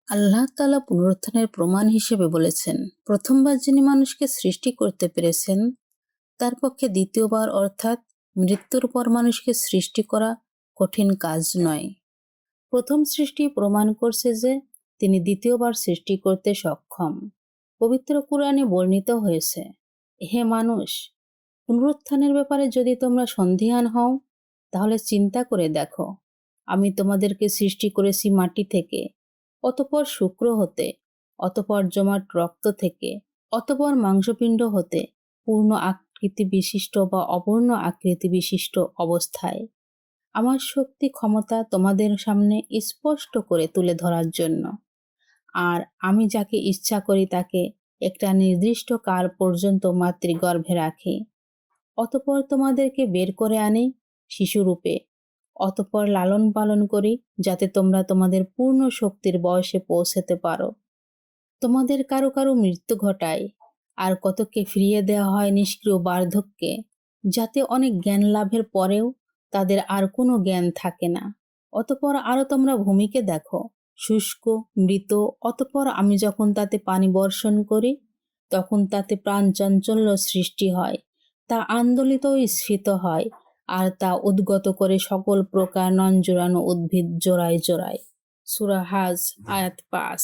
আল্লাহ তাআলা পুনরুত্থানের প্রমাণ হিসেবে বলেছেন, প্রথমবার যিনি মানুষকে সৃষ্টি করতে পেরেছেন তার পক্ষে দ্বিতীয়বার অর্থাৎ মৃত্যুর পর মানুষকে সৃষ্টি করা কঠিন কাজ নয়। প্রথম সৃষ্টি প্রমাণ করছে যে তিনি দ্বিতীয়বার সৃষ্টি করতে সক্ষম। পবিত্র কুরআনে বর্ণিত হয়েছে, হে মানুষ, পুনরুত্থানের ব্যাপারে যদি তোমরা সন্দিহান হও তাহলে চিন্তা করে দেখো, আমি তোমাদেরকে সৃষ্টি করেছি মাটি থেকে, অতঃপর শুক্র হতে, অতঃপর জমাট রক্ত থেকে, অতঃপর মাংসপিণ্ড হতে পূর্ণ আকৃতি বিশিষ্ট বা অপূর্ণ আকৃতি বিশিষ্ট অবস্থায়। আমার শক্তি ক্ষমতা তোমাদের সামনে স্পষ্ট করে তুলে ধরার জন্য। আর আমি যাকে ইচ্ছা করি তাকে একটা নির্দিষ্ট কাল পর্যন্ত মাতৃগর্ভে রাখি, অতঃপর তোমাদেরকে বের করে আনি শিশুরূপে, অতঃপর লালন পালন করি যাতে তোমরা তোমাদের পূর্ণ শক্তির বয়সে পৌঁছাতে পারো। তোমাদের কারো কারো মৃত্যু ঘটায়, আর কতকে ফিরিয়ে দেওয়া হয় নিষ্ক্রিয় বার্ধক্যে, যাতে অনেক জ্ঞান লাভের পরেও তাদের আর কোনো জ্ঞান থাকে না। অতঃপর আরও তোমরা ভূমিকে দেখো, শুষ্ক মৃত, অতঃপর আমি যখন তাতে পানি বর্ষণ করি তখন তাতে প্রাণ চাঞ্চল্য সৃষ্টি হয়, তা আন্দোলিত ও স্ফীত হয়, আর তা উদ্গত করে সকল প্রকার নন জোড়ানো উদ্ভিদ জোড়ায় জোড়ায়। সূরা হাজ আয়াত 5।